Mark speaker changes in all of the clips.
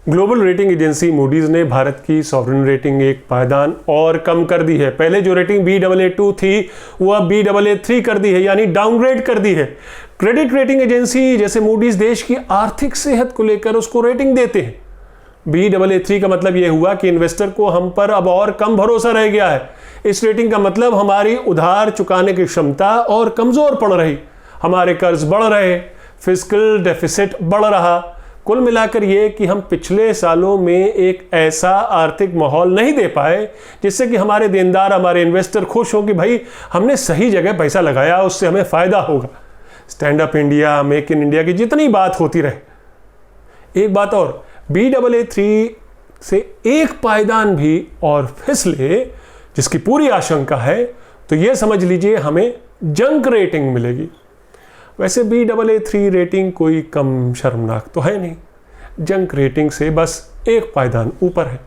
Speaker 1: Global rating agency Moody's ने भारत की sovereign rating एक पायदान और कम कर दी है। पहले जो रेटिंग Baa2 थी वो अब Baa3 कर दी है, यानी डाउनग्रेड कर दी है। क्रेडिट रेटिंग एजेंसी जैसे मूडीज देश की आर्थिक सेहत को लेकर उसको रेटिंग देते हैं। Baa3 का मतलब यह हुआ कि इन्वेस्टर को हम पर अब और कम भरोसा रह गया है। इस रेटिंग का मतलब हमारी उधार चुकाने की क्षमता और कमजोर पड़ रही, हमारे कर्ज बढ़ रहे, फिस्कल डेफिसिट बढ़ रहा। कुल मिलाकर ये कि हम पिछले सालों में एक ऐसा आर्थिक माहौल नहीं दे पाए जिससे कि हमारे देनदार, हमारे इन्वेस्टर खुश हो कि भाई हमने सही जगह पैसा लगाया, उससे हमें फायदा होगा। Stand up India, make in India की जितनी बात होती रहे, एक बात और, Baa3 से एक पायदान भी और फिसले जिसकी पूरी आशंका है तो यह समझ लीजिए हमें जंक रेटिंग मिलेगी। वैसे Baa3 रेटिंग कोई कम शर्मनाक तो है नहीं, जंक रेटिंग से बस एक पायदान ऊपर है।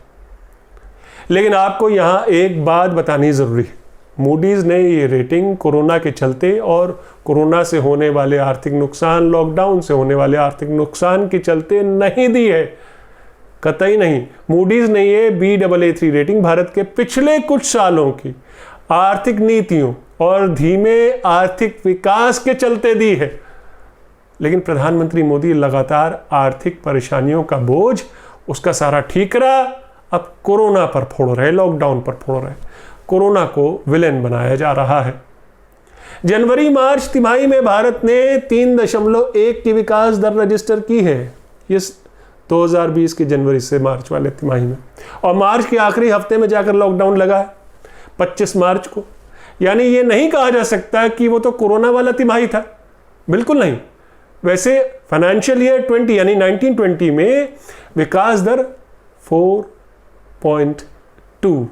Speaker 1: लेकिन आपको यहां एक बात बतानी जरूरी है, मूडीज ने ये रेटिंग कोरोना के चलते और कोरोना से होने वाले आर्थिक नुकसान, लॉकडाउन से होने वाले आर्थिक नुकसान के चलते नहीं दी है, कतई नहीं। मूडीज ने ये Baa3 रेटिंग भारत के पिछले कुछ सालों की आर्थिक नीतियों और धीमे आर्थिक विकास के चलते दी है। लेकिन प्रधानमंत्री मोदी लगातार आर्थिक परेशानियों का बोझ, उसका सारा ठीकरा अब कोरोना पर फोड़ रहे, लॉकडाउन पर फोड़ रहे। कोरोना को विलेन बनाया जा रहा है। जनवरी मार्च तिमाही में भारत ने 3.1 की विकास दर रजिस्टर की है, इस 2020 की जनवरी से मार्च वाले तिमाही में, और मार्च के आखिरी हफ्ते में जाकर लॉकडाउन लगा है 25 मार्च को। यानी ये नहीं कहा जा सकता कि वो तो कोरोना वाला तिमाही था, बिल्कुल नहीं। वैसे फाइनेंशियल ईयर 20 यानी 1920 में विकास दर 4.2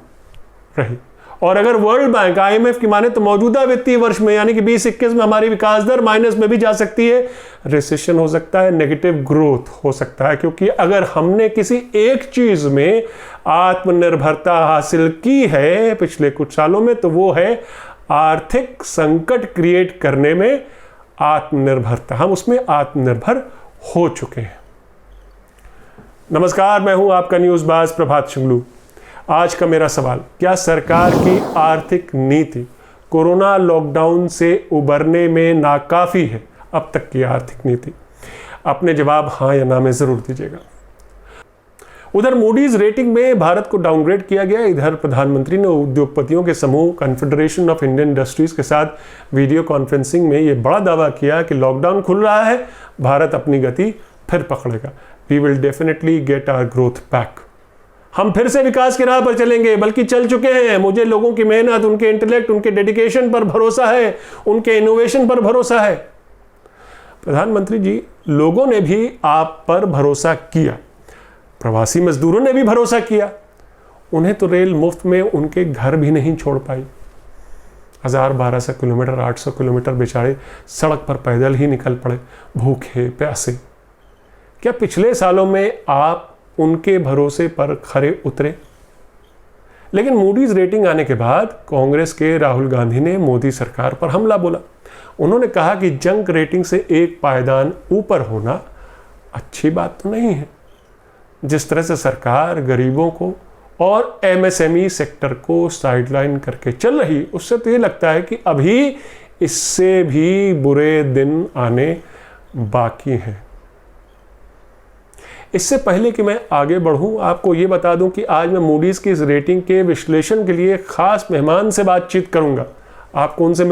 Speaker 1: रही, और अगर वर्ल्ड बैंक IMF की माने तो मौजूदा वित्तीय वर्ष में यानी कि 2021 में हमारी विकास दर माइनस में भी जा सकती है, रिसेशन हो सकता है, नेगेटिव ग्रोथ हो सकता है। क्योंकि अगर हमने किसी एक चीज में आत्मनिर्भरता हासिल की है पिछले कुछ सालों में तो वो है आर्थिक संकट क्रिएट करने में आत्मनिर्भरता। हम उसमें आत्मनिर्भर हो चुके हैं। नमस्कार, मैं हूं आपका न्यूज़ बाज प्रभात शुंगलू। आज का मेरा सवाल, क्या सरकार की आर्थिक नीति कोरोना लॉकडाउन से उबरने में नाकाफी है? अब तक की आर्थिक नीति? अपने जवाब हाँ या ना में जरूर दीजिएगा। उधर मूडीज रेटिंग में भारत को डाउनग्रेड किया गया। इधर प्रधानमंत्री ने उद्योगपतियों के समूह कॉन्फेडरेशन ऑफ इंडियन इंडस्ट्रीज के साथ वीडियो कॉन्फ्रेंसिंग में यह बड़ा दावा किया कि लॉकडाउन खुल रहा है, भारत अपनी गति फिर पकड़ेगा। We will definitely get our growth back. हम फिर से विकास की राह पर चलेंगे, बल्कि चल चुके हैं। मुझे लोगों की मेहनत, उनके इंटेलेक्ट, उनके डेडिकेशन पर भरोसा है, उनके इनोवेशन पर भरोसा है। प्रधानमंत्री जी, लोगों ने भी आप पर भरोसा किया, प्रवासी मजदूरों ने भी भरोसा किया। उन्हें तो रेल मुफ्त में उनके घर भी नहीं छोड़ पाई। 1200 किलोमीटर, 800 किलोमीटर बेचारे सड़क पर पैदल ही निकल पड़े, भूखे प्यासे। क्या पिछले सालों में आप उनके भरोसे पर खरे उतरे? लेकिन मूडीज रेटिंग आने के बाद कांग्रेस के राहुल गांधी ने मोदी सरकार पर हमला बोला। उन्होंने कहा कि जंक रेटिंग से एक पायदान ऊपर होना अच्छी बात तो नहीं है। जिस तरह से सरकार गरीबों को और MSME सेक्टर को साइडलाइन करके चल रही, उससे तो ये लगता है कि अभी इससे भी बुरे दिन आने बाकी हैं। इससे पहले कि मैं आगे बढ़ूं, आपको ये बता दूं कि आज मैं मूडीज की इस रेटिंग के विश्लेषण के लिए खास मेहमान से बातचीत करूंगा। आपको उनसे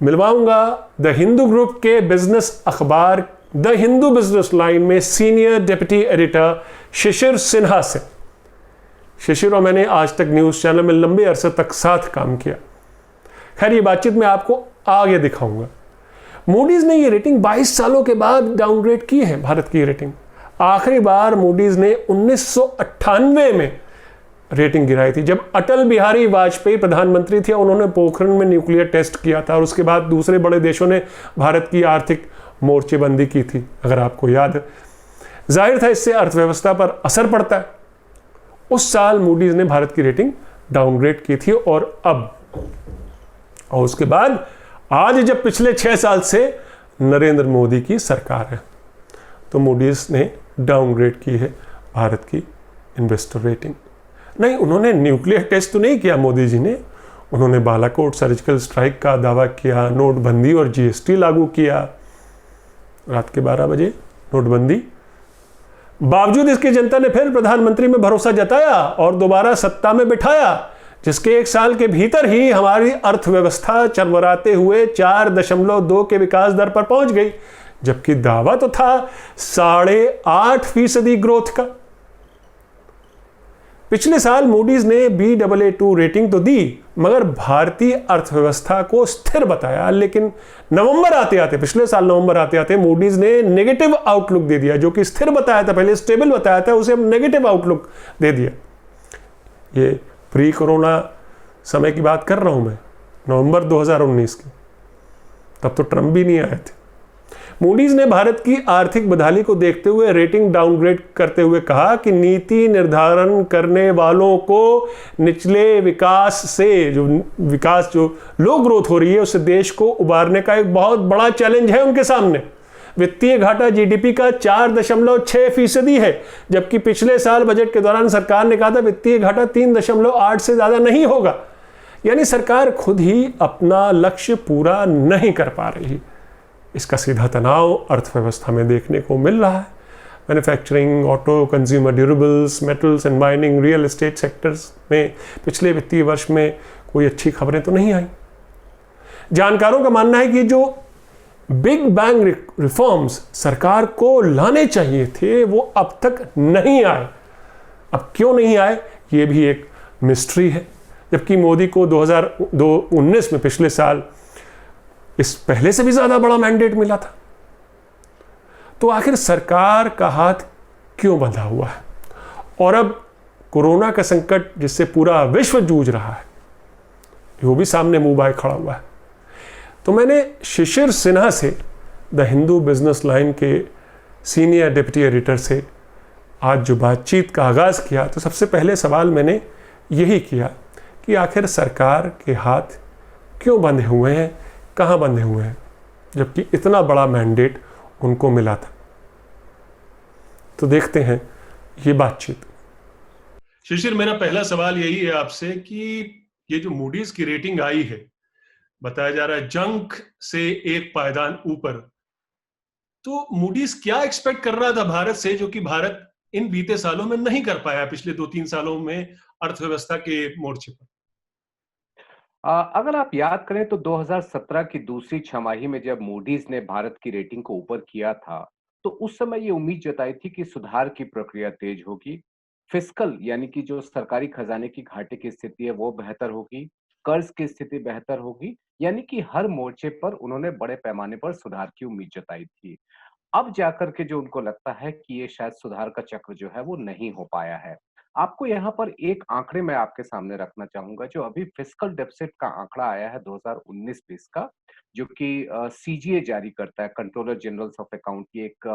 Speaker 1: मिलवाऊंगा द हिंदू ग्रुप के बिजनेस अखबार द हिंदू बिजनेस लाइन में senior deputy editor Shishir Sinha से। शिशिर और मैंने आज तक न्यूज चैनल में लंबे अरसे तक साथ काम किया। खैर, ये बातचीत मैं आपको आगे दिखाऊंगा। मूडीज ने ये रेटिंग 22 सालों के बाद डाउनग्रेड की है। भारत की रेटिंग आखिरी बार मूडीज ने 1998 में रेटिंग गिराई थी, जब अटल बिहारी वाजपेयी प्रधानमंत्री थे। उन्होंने पोखरण में न्यूक्लियर टेस्ट किया था और उसके बाद दूसरे बड़े देशों ने भारत की आर्थिक मोर्चेबंदी की थी, अगर आपको याद है। जाहिर था इससे अर्थव्यवस्था पर असर पड़ता है। उस साल मूडीज ने भारत की रेटिंग डाउनग्रेड की थी और उसके बाद आज जब पिछले 6 साल से नरेंद्र मोदी की सरकार है तो मूडीज ने डाउनग्रेड की है भारत की इन्वेस्टर रेटिंग। नहीं, उन्होंने न्यूक्लियर टेस्ट तो नहीं किया मोदी जी ने, उन्होंने बालाकोट सर्जिकल स्ट्राइक का दावा किया, नोटबंदी और जीएसटी लागू किया, रात के 12 बजे नोटबंदी। बावजूद इसके जनता ने फिर प्रधानमंत्री में भरोसा जताया और दोबारा सत्ता में बिठाया, जिसके 1 साल के भीतर ही हमारी अर्थव्यवस्था चरमराते हुए 4.2 के विकास दर पर पहुंच गई, जबकि दावा तो था 8.5% ग्रोथ का। पिछले साल मूडीज ने Baa2 रेटिंग तो दी, मगर भारतीय अर्थव्यवस्था को स्थिर बताया, लेकिन नवंबर आते आते, पिछले साल नवंबर आते आते मूडीज ने नेगेटिव आउटलुक दे दिया। जो कि स्थिर बताया था, पहले स्टेबल बताया था, उसे अब नेगेटिव आउटलुक दे दिया। ये प्री कोरोना समय की बात कर रहा हूं मैं, नवंबर 2019 की, तब तो ट्रंप भी नहीं आए थे। मूडीज ने भारत की आर्थिक बदहाली को देखते हुए रेटिंग डाउनग्रेड करते हुए कहा कि नीति निर्धारण करने वालों को निचले विकास से, जो लो ग्रोथ हो रही है, उससे देश को उबारने का एक बहुत बड़ा चैलेंज है उनके सामने। वित्तीय घाटा जीडीपी का 4.6% है, जबकि पिछले साल बजट के दौरान सरकार ने कहा था वित्तीय घाटा 3.8 से ज्यादा नहीं होगा। यानी सरकार खुद ही अपना लक्ष्य पूरा नहीं कर पा रही। इसका सीधा तनाव अर्थव्यवस्था में देखने को मिल रहा है। Manufacturing, auto, consumer durables, metals and mining, real estate sectors में पिछले वित्तीय वर्ष में कोई अच्छी खबरें तो नहीं आई। जानकारों का मानना है कि जो बिग बैंग रिफॉर्म्स सरकार को लाने चाहिए थे, वो अब तक नहीं आए। अब क्यों नहीं आए, ये भी एक मिस्ट्री है। जबकि मोदी को 2019 में, पिछले साल, इस पहले से भी ज्यादा बड़ा मैंडेट मिला था। तो आखिर सरकार का हाथ क्यों बंधा हुआ है? और अब कोरोना का संकट जिससे पूरा विश्व जूझ रहा है, वो भी सामने मुंह बाय खड़ा हुआ है। तो मैंने शिशिर सिन्हा से, द हिंदू बिजनेस लाइन के सीनियर डिप्टी एडिटर से आज जो बातचीत का आगाज किया, तो सबसे पहले सवाल मैंने यही किया कि आखिर सरकार के हाथ क्यों बंधे हुए हैं, कहां बंधे हुए हैं, जबकि इतना बड़ा मैंडेट उनको मिला था। तो देखते हैं ये बातचीत। शिशिर, मेरा पहला सवाल यही है आपसे कि ये जो मूडीज की रेटिंग आई है, बताया जा रहा है जंक से एक पायदान ऊपर, तो मूडीज क्या एक्सपेक्ट कर रहा था भारत से, जो कि भारत इन बीते सालों में नहीं कर पाया, पिछले 2-3 सालों में अर्थव्यवस्था के मोर्चे पर?
Speaker 2: अगर आप याद करें तो 2017 की दूसरी छमाही में जब मूडीज ने भारत की रेटिंग को ऊपर किया था, तो उस समय ये उम्मीद जताई थी कि सुधार की प्रक्रिया तेज होगी, फिस्कल यानी कि जो सरकारी खजाने की घाटे की स्थिति है वो बेहतर होगी, कर्ज की स्थिति बेहतर होगी, यानी कि हर मोर्चे पर उन्होंने बड़े पैमाने पर सुधार की उम्मीद जताई थी। अब जाकर के जो उनको लगता है कि ये शायद सुधार का चक्र जो है वो नहीं हो पाया है। आपको यहाँ पर एक आंकड़े मैं आपके सामने रखना चाहूंगा, जो अभी फिस्कल डेफिसिट का आंकड़ा आया है 2019-20 का, जो कि सीजीए जारी करता है, कंट्रोलर जनरल ऑफ अकाउंट की एक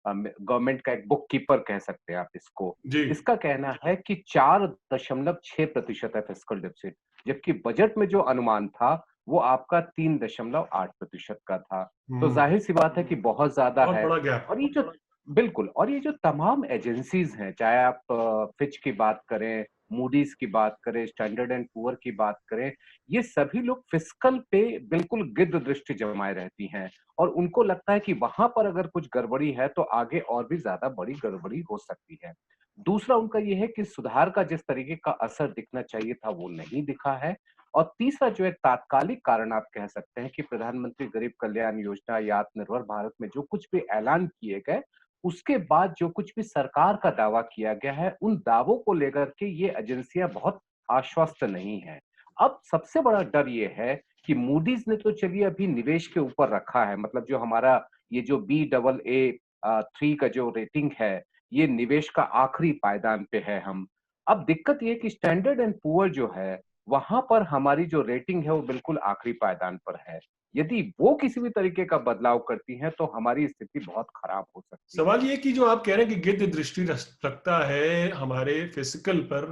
Speaker 2: गवर्नमेंट का एक बुक कीपर कह सकते हैं आप इसको।
Speaker 1: जी।
Speaker 2: इसका कहना है कि 4.6% है फिस्कल डेफिसिट, जबकि बजट में जो अनुमान था वो आपका 3.8% का था। तो जाहिर सी बात है कि बहुत ज्यादा
Speaker 1: बहुत
Speaker 2: है।
Speaker 1: बड़ा गैप।
Speaker 2: और ये जो बिल्कुल, और ये जो तमाम एजेंसीज हैं, चाहे आप फिच की बात करें, मूडीज की बात करें, स्टैंडर्ड एंड पुअर की बात करें, ये सभी लोग फिस्कल पे बिल्कुल गिद्ध दृष्टि जमाए रहती हैं और उनको लगता है कि वहां पर अगर कुछ गड़बड़ी है तो आगे और भी ज्यादा बड़ी गड़बड़ी हो सकती है। दूसरा उनका ये है कि सुधार का जिस तरीके का असर दिखना चाहिए था वो नहीं दिखा है। और तीसरा जो एक तात्कालिक कारण आप कह सकते हैं कि प्रधानमंत्री गरीब कल्याण योजना या आत्मनिर्भर भारत में जो कुछ भी ऐलान किए गए, उसके बाद जो कुछ भी सरकार का दावा किया गया है, उन दावों को लेकर के ये एजेंसियां बहुत आश्वस्त नहीं है। अब सबसे बड़ा डर ये है कि मूडीज ने तो चलिए अभी निवेश के ऊपर रखा है, मतलब जो हमारा ये जो Baa3 का जो रेटिंग है, ये निवेश का आखिरी पायदान पे है हम। अब दिक्कत ये है कि स्टैंडर्ड एंड पुअर जो है, वहां पर हमारी जो रेटिंग है वो बिल्कुल आखिरी पायदान पर है। यदि वो किसी भी तरीके का बदलाव करती हैं तो हमारी स्थिति बहुत खराब हो सकती है।
Speaker 1: सवाल ये कि जो आप कह रहे हैं कि गिद्ध दृष्टि रखता है हमारे फिजिकल पर,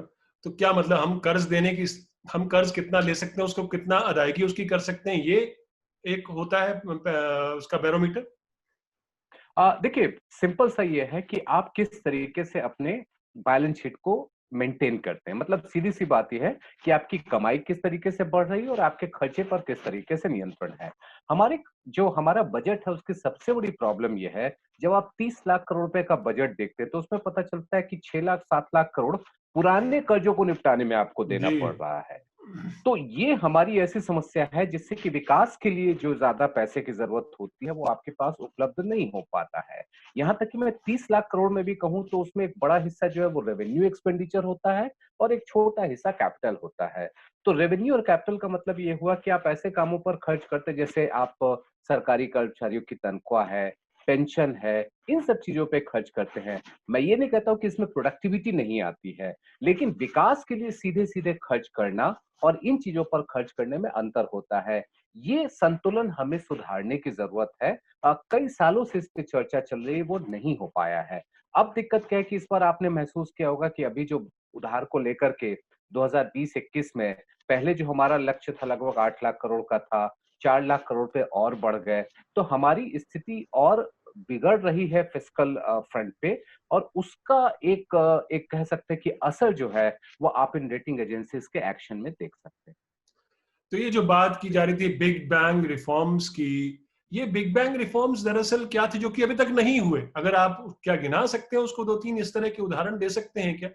Speaker 1: तो क्या मतलब हम कर्ज कितना ले सकते हैं, उसको कितना अदायगी उसकी कर सकते हैं, ये एक होता है उसका बैरोमीटर?
Speaker 2: देखिए, सिंपल सा ये है कि आप किस तरीके से अपने बैलेंस शीट को मेंटेन करते हैं। मतलब सीधी-सी बात ये है कि आपकी कमाई किस तरीके से बढ़ रही है और आपके खर्चे पर किस तरीके से नियंत्रण है। हमारे जो हमारा बजट है उसकी सबसे बड़ी प्रॉब्लम ये है, जब आप 30 लाख करोड़ रुपए का बजट देखते हैं तो उसमें पता चलता है कि 6 लाख 7 लाख करोड़ पुराने कर्जों को निपटाने में आपको देना
Speaker 1: जी।
Speaker 2: पड़ रहा है। तो ये हमारी ऐसी समस्या है जिससे कि विकास के लिए जो ज़्यादा पैसे की ज़रूरत होती है, वो आपके पास उपलब्ध नहीं हो पाता है। यहाँ तक कि मैं 30 लाख करोड़ में भी कहूँ तो उसमें एक बड़ा हिस्सा जो है वो रेवेन्यू एक्सपेंडिचर होता है और एक छोटा हिस्सा कैपिटल होता है। तो रेवेन्यू और कैपिटल का मतलब ये हुआ कि आप ऐसे कामों पर खर्च करते हैं जैसे आप सरकारी कर्मचारियों की तनख्वाह है, पेंशन है, इन सब चीज़ों पे खर्च करते हैं। मैं ये नहीं कहता हूँ कि इसमें प्रोडक्टिविटी नहीं आती है, लेकिन विकास के लिए सीधे-सीधे खर्च करना और इन चीजों पर खर्च करने में अंतर होता है। ये संतुलन हमें सुधारने की ज़रूरत है। कई सालों से इस पे चर्चा चल रही है, वो नहीं हो पाया है। अब दिक्कत क्या है कि इस बार आपने महसूस किया होगा कि अभी जो उधार को लेकर के 2020-21 में पहले जो हमारा लक्ष्य था लगभग 8 लाख करोड़ का था, 4 लाख करोड़ पे और बढ़ गए। तो हमारी स्थिति और बिगड़ रही है फिस्कल फ्रंट पे और उसका एक कह सकते हैं कि असर जो है वो आप इन रेटिंग एजेंसीज के एक्शन में देख सकते हैं।
Speaker 1: तो ये जो बात की जा रही थी बिग बैंग रिफॉर्म्स की, ये बिग बैंग रिफॉर्म्स दरअसल क्या थे जो कि अभी तक नहीं हुए? अगर आप क्या गिना सकते हैं उसको, 2-3 इस तरह के उदाहरण दे सकते हैं क्या?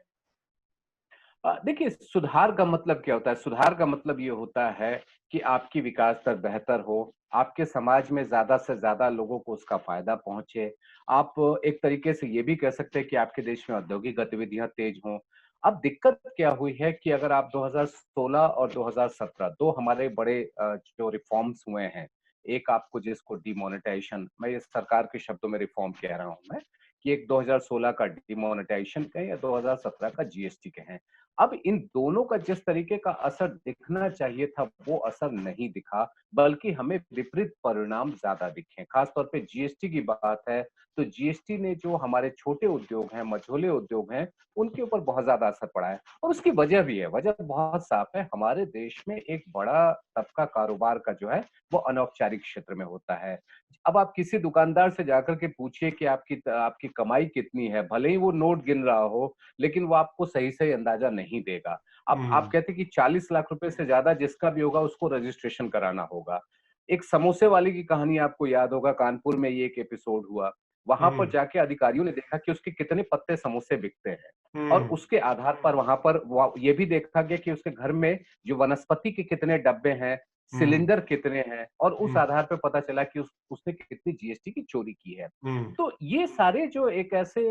Speaker 2: देखिए, सुधार का मतलब क्या होता है? सुधार का मतलब ये होता है कि आपकी विकास दर बेहतर हो, आपके समाज में ज़्यादा से ज़्यादा लोगों को उसका फ़ायदा पहुँचे। आप एक तरीके से ये भी कह सकते हैं कि आपके देश में औद्योगिक गतिविधियाँ तेज़ हों। अब दिक्कत क्या हुई है कि अगर आप 2016 और 2017 2 हमारे बड़े जो रिफ़ॉर्म्स हुए हैं, एक आपको जिसको डिमोनेटाइज़ेशन मैं ये सरकार के शब्दों में रिफ़ॉर्म कह रहा हूँ मैं, कि एक 2016 का डिमोनेटाइज़ेशन कहें या 2017 का जीएसटी कहें। अब इन दोनों का जिस तरीके का असर दिखना चाहिए था, वो असर नहीं दिखा, बल्कि हमें विपरीत परिणाम ज़्यादा दिखे। खास तौर पे जीएसटी की बात है, तो जीएसटी ने जो हमारे छोटे उद्योग हैं, मझोले उद्योग हैं, उनके ऊपर बहुत ज़्यादा असर पड़ा है और उसकी वजह भी है, वजह बहुत साफ है। हमारे देश में एक बड़ा तबका कारोबार का जो है, वो अनौपचारिक क्षेत्र में होता है। अब आप किसी दुकानदार से जाकर के पूछिए कि आपकी कमाई कितनी है, भले ही वो नोट गिन रहा हो, लेकिन वो आपको सही-सही अंदाजा नहीं देगा। आप
Speaker 1: हम्म।
Speaker 2: कहते हैं कि 40 लाख रुपए से ज़्यादा जिसका भी होगा उसको रजिस्ट्रेशन कराना होगा। एक समोसे वाले की कहानी आपको याद होगा, कानपुर में ये एक एपिसोड हुआ। वहाँ पर
Speaker 1: हम्म।
Speaker 2: जाके अधिकारियों ने देखा कि उसके कितने पत्ते समोसे बिकते हैं और
Speaker 1: हम्म।
Speaker 2: उसके आधार पर वहाँ पर ये भी देखा गया कि उसके घर में जो वनस्पति के कितने डब्बे हैं,
Speaker 1: हम्म।
Speaker 2: सिलेंडर कितने हैं और उस
Speaker 1: हम्म।
Speaker 2: आधार पे पता चला कि उसने कितनी जीएसटी की चोरी की है।
Speaker 1: हम्म।
Speaker 2: तो ये सारे जो एक ऐसे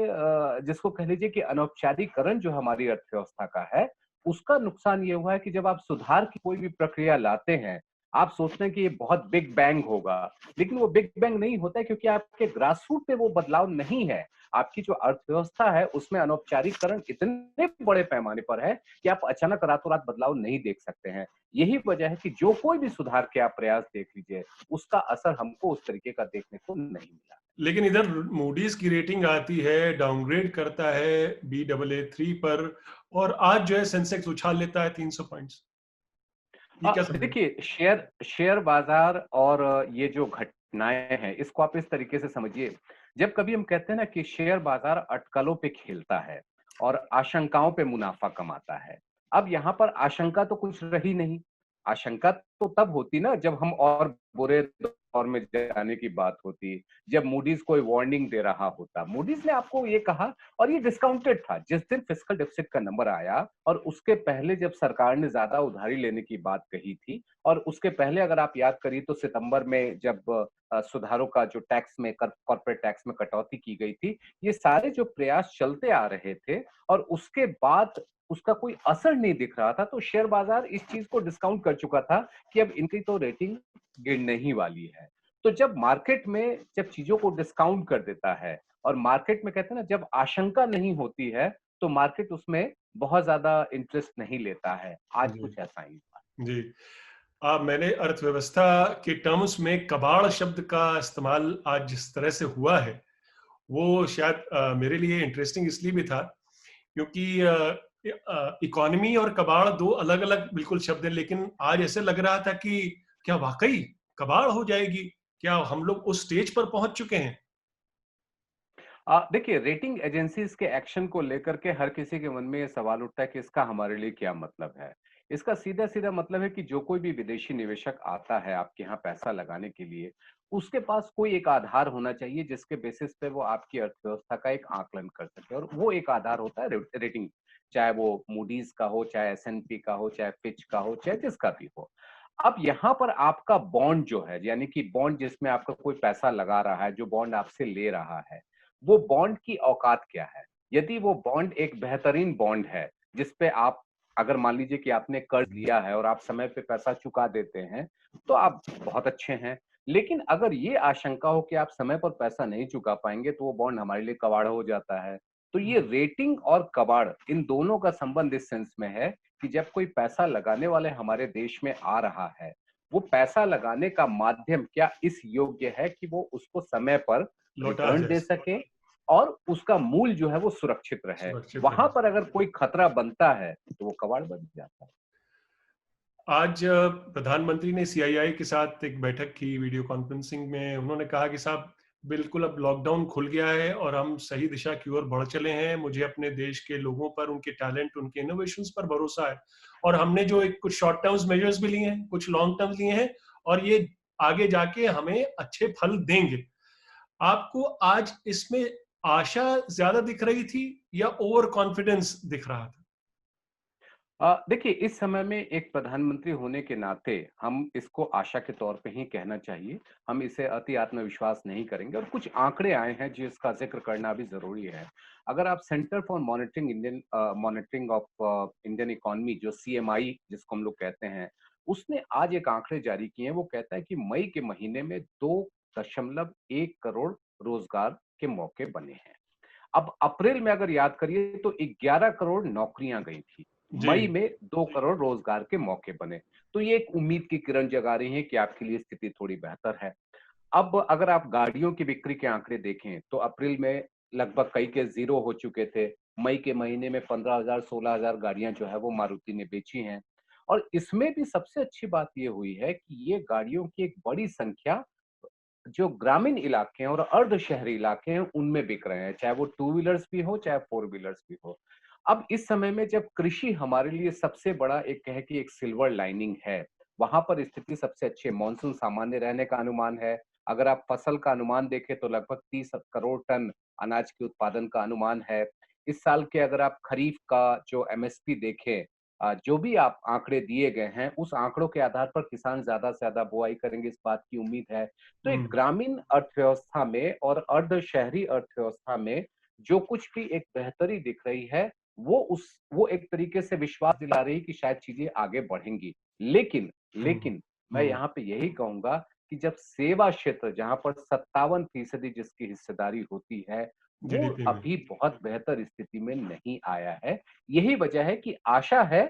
Speaker 2: जिसको कह लीजिए कि अनौपचारिकरण जो हमारी अर्थव्यवस्था का है, उसका नुकसान ये हुआ है कि जब आप सुधार की कोई भी प्रक्रिया लाते हैं, आप सोचते हैं कि ये बहुत बिग बैंग होगा, लेकिन वो बिग बैंग नहीं होता है क्योंकि आपके ग्रास रूट पे वो बदलाव नहीं है। आपकी जो अर्थव्यवस्था है, उसमें अनौपचारिकरण इतने बड़े पैमाने पर है कि आप अचानक रातों-रात बदलाव नहीं देख सकते हैं। यही वजह है कि जो कोई भी सुधार के आप प्रयास देख लीजिए, उसका असर हमको उस तरीके का देखने को नहीं मिला।
Speaker 1: लेकिन इधर मूडीज की रेटिंग आती है, डाउनग्रेड करता है Baa3 पर, और आज जो है सेंसेक्स उछाल लेता है 300 पॉइंट्स। ये क्या समझे?
Speaker 2: देखिए शेयर शेयर बाजार और ये जो घटनाएं हैं इसको आप इस तरीके से समझिए। जब कभी हम कहते हैं ना कि शेयर बाजार अटकलों पे खेलता है और आशंकाओं पे मुनाफा कमाता है। अब यहाँ पर आशंका तो कुछ रही नहीं। आशंका तो तब होती ना जब हम और बुरे दौर में जाने की बात होती, जब मूडीज कोई वार्निंग दे रहा होता। मूडीज ने आपको ये कहा और ये डिस्काउंटेड था। जिस दिन फिस्कल डेफिसिट का नंबर आया और उसके पहले जब सरकार ने ज्यादा उधारी लेने की बात कही थी और उसके पहले अगर आप याद करिए तो सितंबर में जब सुधारों का जो टैक्स में कॉर्पोरेट टैक्स में कटौती की गई थी, ये सारे जो प्रयास चलते आ रहे थे और उसके बाद उसका कोई असर नहीं दिख रहा था, तो शेयर बाजार इस चीज को डिस्काउंट कर चुका था कि अब इनकी तो रेटिंग गिरने ही वाली है। तो जब मार्केट में जब चीजों को डिस्काउंट कर देता है और मार्केट में कहते हैं ना जब आशंका नहीं होती है, तो मार्केट उसमें बहुत ज्यादा इंटरेस्ट नहीं लेता है। आज
Speaker 1: जी।
Speaker 2: कुछ ऐसा ही हुआ।
Speaker 1: जी। मैंने अर्थव्यवस्था के टर्म्स में कबाड़ शब्द का इस्तेमाल आज जिस तरह से हुआ है, वो शायद मेरे लिए इंटरेस्टिंग इसलिए भी था क्योंकि इकोनॉमी और कबाड़ दो अलग अलग बिल्कुल शब्द हैं, लेकिन आज ऐसे लग रहा था कि क्या वाकई कबाड़ हो जाएगी? क्या हम लोग उस स्टेज पर पहुंच चुके हैं?
Speaker 2: देखिए, रेटिंग एजेंसीज के एक्शन को लेकर के हर किसी के मन में ये सवाल उठता है कि इसका हमारे लिए क्या मतलब है। इसका सीधा सीधा मतलब है कि जो कोई भी विदेशी निवेशक आता है आपके यहाँ पैसा लगाने के लिए, उसके पास कोई एक आधार होना चाहिए जिसके बेसिस पे वो आपकी अर्थव्यवस्था का एक आकलन कर सके, और वो एक आधार होता है रेटिंग। चाहे वो मूडीज का हो, चाहे एसएनपी का हो, चाहे फिच का हो, चाहे जिसका भी हो। अब यहाँ पर आपका बॉन्ड जो है, यानी कि बॉन्ड जिसमें आपका कोई पैसा लगा रहा है, जो बॉन्ड आपसे ले रहा है, वो बॉन्ड की औकात क्या है? यदि वो बॉन्ड एक बेहतरीन बॉन्ड है, जिसपे आप, अगर मान लीजिए कि आपने कर्ज लिया है और आप समय पे पैसा चुका देते हैं, तो आप बहुत अच्छे हैं। लेकिन अगर ये आशंका हो कि आप समय पर पैसा नहीं चुका पाएंगे, तो वो बॉन्ड हमारे लिए कबाड़ हो जाता है। तो ये रेटिंग और कबाड़, इन दोनों का संबंध इस सेंस में है कि जब कोई पैसा लगाने वाले हमारे देश में आ रहा है, वो पैसा लगाने का माध्यम क्या इस योग्य है कि वो उसको समय पर
Speaker 1: लौटा
Speaker 2: रिटर्न
Speaker 1: जाए,
Speaker 2: दे सके और उसका मूल जो है वो सुरक्षित रहे।
Speaker 1: सुरक्षित
Speaker 2: वहां
Speaker 1: रहे।
Speaker 2: पर अगर कोई खतरा बनता है तो वो कबाड़ बन जाता है।
Speaker 1: आज प्रधानमंत्री ने सीआईआई के साथ एक बैठक की वीडियो कॉन्फ्रेंसिंग में। उन्होंने कहा कि साहब, बिल्कुल अब लॉकडाउन खुल गया है और हम सही दिशा की ओर बढ़ चले हैं। मुझे अपने देश के लोगों पर, उनके टैलेंट, उनके इनोवेशंस पर भरोसा है। और हमने जो एक कुछ शॉर्ट टर्म्स मेजर्स भी लिए हैं, कुछ लॉन्ग टर्म लिए हैं, और ये आगे जाके हमें अच्छे फल देंगे। आपको आज इसमें आशा ज्यादा दिख रही थी या ओवर कॉन्फिडेंस दिख रहा था?
Speaker 2: देखिए, इस समय में एक प्रधानमंत्री होने के नाते हम इसको आशा के तौर पे ही कहना चाहिए। हम इसे अति आत्मविश्वास नहीं करेंगे, और कुछ आंकड़े आए हैं जिसका जिक्र करना भी जरूरी है। अगर आप centre for monitoring of Indian economy, जो सीएमआई जिसको हम लोग कहते हैं, उसने आज एक आंकड़े जारी किए हैं। वो कहता है कि मई के महीने में 2.1 करोड़ रोजगार के मौके बने हैं। अब अप्रैल में अगर याद करिए तो 11 करोड़ नौकरियां गई थी।
Speaker 1: जी।
Speaker 2: मई में 2 करोड़ रोजगार के मौके बने। तो ये एक उम्मीद की किरण जगा रही है कि आपके लिए स्थिति थोड़ी बेहतर है। अब अगर आप गाड़ियों की बिक्री के आंकड़े देखें तो अप्रैल में लगभग कई के जीरो हो चुके थे। मई के महीने में 15,000 16,000 गाड़ियां जो है वो मारुति ने बेची हैं। और इसमें भी सबसे अच्छी बात ये हुई है कि ये गाड़ियों की एक बड़ी संख्या जो ग्रामीण इलाके हैं और अर्ध शहरी इलाके हैं उनमें बिक रहे हैं, चाहे वो टू व्हीलर्स भी हो, चाहे फोर व्हीलर्स भी हो। अब इस समय में जब कृषि हमारे लिए सबसे बड़ा एक कहे कि एक सिल्वर लाइनिंग है, वहां पर स्थिति सबसे अच्छी है। मानसून सामान्य रहने का अनुमान है। अगर आप फसल का अनुमान देखें तो लगभग 30 करोड़ टन अनाज के उत्पादन का अनुमान है। इस साल के अगर आप खरीफ का जो एमएसपी देखें, जो भी आप आंकड़े दिए गए हैं, उस आंकड़ों के आधार पर किसान ज्यादा से ज्यादा बुआई करेंगे, इस बात की उम्मीद है। तो एक
Speaker 1: हम्म।
Speaker 2: ग्रामीण अर्थव्यवस्था में और अर्ध शहरी अर्थव्यवस्था में जो कुछ भी एक बेहतरी दिख रही है, वो एक तरीके से विश्वास दिला रही है कि शायद चीजें आगे बढ़ेंगी। लेकिन
Speaker 1: हम्म।
Speaker 2: लेकिन मैं
Speaker 1: हम्म।
Speaker 2: यहाँ पे यही कहूंगा कि जब सेवा क्षेत्र, जहां पर 57% जिसकी हिस्सेदारी होती है, वो
Speaker 1: जीडीपी में।
Speaker 2: अभी बहुत बेहतर स्थिति में नहीं आया है। यही वजह है कि आशा है,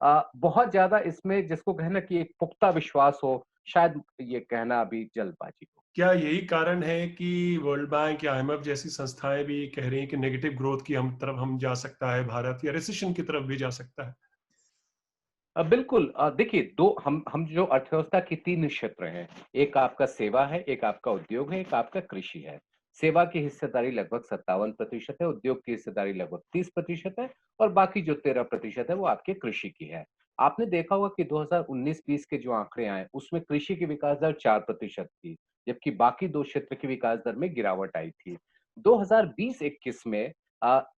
Speaker 2: बहुत ज्यादा इसमें जिसको कहना कि एक पुख्ता विश्वास हो, शायद ये कहना अभी जल्दबाजी हो।
Speaker 1: क्या यही कारण है कि वर्ल्ड बैंक या आईएमएफ जैसी संस्थाएं भी कह रही हैं कि नेगेटिव ग्रोथ की हम तरफ हम जा सकता है भारत, या रिसेशन की तरफ भी जा सकता है?
Speaker 2: बिल्कुल। देखिए, दो हम जो अर्थव्यवस्था के तीन क्षेत्र हैं, एक आपका सेवा है, एक आपका उद्योग है, एक आपका कृषि है। सेवा की हिस्सेदारी लगभग 57% है, उद्योग की हिस्सेदारी लगभग 30% है, और बाकी जो 13% है वो आपके कृषि की है। आपने देखा होगा कि 2019-20 के जो आंकड़े आए उसमें कृषि की विकास दर 4% थी, जबकि बाकी दो क्षेत्र की विकास दर में गिरावट आई थी। 2020-21 में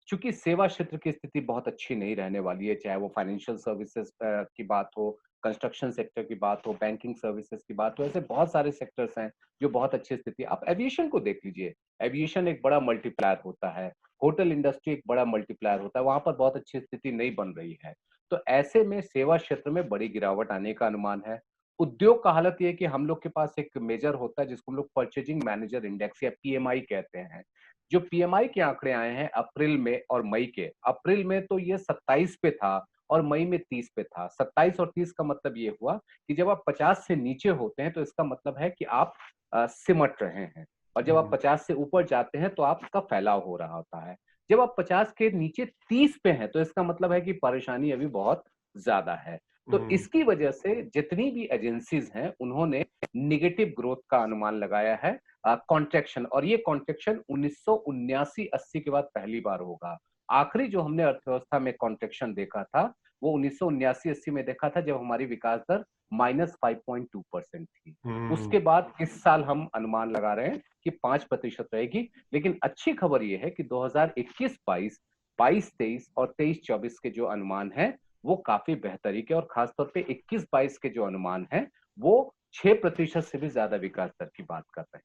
Speaker 2: चूंकि सेवा क्षेत्र की स्थिति बहुत अच्छी नहीं रहने वाली है, चाहे वो फाइनेंशियल सर्विसेज की बात हो, कंस्ट्रक्शन सेक्टर की बात हो, बैंकिंग सर्विसेज की बात हो, ऐसे बहुत सारे सेक्टर्स हैं जो बहुत अच्छी स्थिति। आप एविएशन को देख लीजिए। एविएशन एक बड़ा मल्टीप्लायर होता है, होटल इंडस्ट्री एक बड़ा मल्टीप्लायर होता है, वहां पर बहुत अच्छी स्थिति नहीं बन रही है। तो ऐसे में सेवा क्षेत्र में बड़ी गिरावट आने का अनुमान है। उद्योग का हालत ये है कि हम लोग के पास एक मेजर होता है जिसको हम लोग परचेजिंग मैनेजर इंडेक्स या पीएमआई कहते हैं। जो पीएमआई के आंकड़े आए हैं अप्रैल में और मई के, अप्रैल में तो ये 27 पे था और मई में 30 पे था। 27 और 30 का मतलब ये हुआ कि जब आप 50 से नीचे होते हैं तो इसका मतलब है कि आप सिमट रहे हैं, और जब आप
Speaker 1: हम्म।
Speaker 2: 50 से ऊपर जाते हैं तो आपका फैलाव हो रहा होता है। जब आप 50 के नीचे 30 पे हैं तो इसका मतलब है कि परेशानी अभी बहुत ज्यादा है। तो
Speaker 1: हम्म।
Speaker 2: इसकी वजह से जितनी भी एजेंसीज हैं उन्होंने निगेटिव ग्रोथ का अनुमान लगाया है। कॉन्ट्रैक्शन, और ये कॉन्ट्रैक्शन 1979-80 के बाद पहली बार होगा। आखिरी जो हमने अर्थव्यवस्था में कॉन्ट्रैक्शन देखा था वो 1979-80 में देखा था, जब हमारी विकास दर -5.2% थी। उसके बाद इस साल हम अनुमान लगा रहे हैं कि 5% रहेगी। लेकिन अच्छी खबर ये है कि 2021-22, 22-23 और 23-24 के जो अनुमान है वो काफी बेहतरी के, और खासतौर पे 21-22 के जो अनुमान है वो 6% से भी ज्यादा विकास दर की बात कर रहे हैं।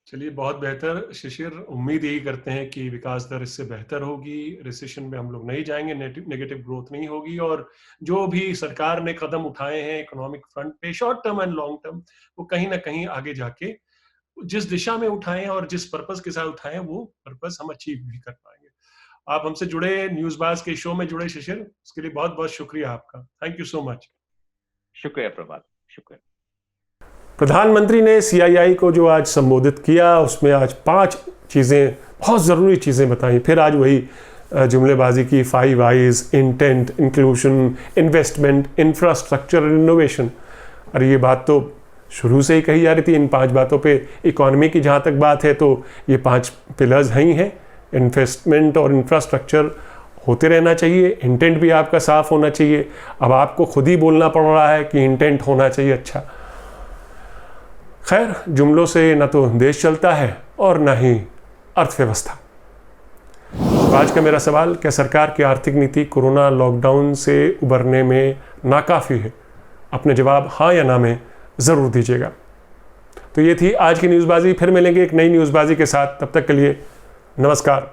Speaker 1: चलिए, बहुत बेहतर शिशिर। उम्मीद यही करते हैं कि विकास दर इससे बेहतर होगी, रिसेशन में हम लोग नहीं जाएंगे, नेगेटिव ग्रोथ नहीं होगी, और जो भी सरकार ने कदम उठाए हैं इकोनॉमिक फ्रंट पे, short term and long term, वो कहीं ना कहीं आगे जाके जिस दिशा में उठाएं और जिस पर्पस के साथ उठाएं वो पर्पस हम अचीव भी कर पाएंगे। आप हमसे जुड़े, न्यूज़बाज के शो में जुड़े शिशिर, उसके लिए बहुत बहुत शुक्रिया आपका। Thank you so much.
Speaker 2: शुक्रिया प्रभात, शुक्रिया।
Speaker 1: प्रधानमंत्री ने CII को जो आज संबोधित किया उसमें आज 5 चीज़ें, बहुत ज़रूरी चीज़ें बताई। फिर आज वही जुमलेबाजी की, 5 I's, intent, inclusion, investment, infrastructure, innovation. अरे ये बात तो शुरू से ही कही जा रही थी। इन 5 बातों पे इकोनॉमी की जहाँ तक बात है तो ये 5 पिलर्स हैं ही हैं। इन्वेस्टमेंट और इंफ्रास्ट्रक्चर होते रहना चाहिए, इंटेंट भी आपका साफ होना चाहिए। अब आपको खुद ही बोलना पड़ रहा है कि इंटेंट होना चाहिए अच्छा। खैर, जुमलों से ना तो देश चलता है और ना ही अर्थव्यवस्था। तो आज का मेरा सवाल, क्या सरकार की आर्थिक नीति कोरोना लॉकडाउन से उबरने में नाकाफी है? अपने जवाब हाँ या ना में ज़रूर दीजिएगा। तो ये थी आज की न्यूज़बाजी। फिर मिलेंगे एक नई न्यूज़बाजी के साथ। तब तक के लिए नमस्कार।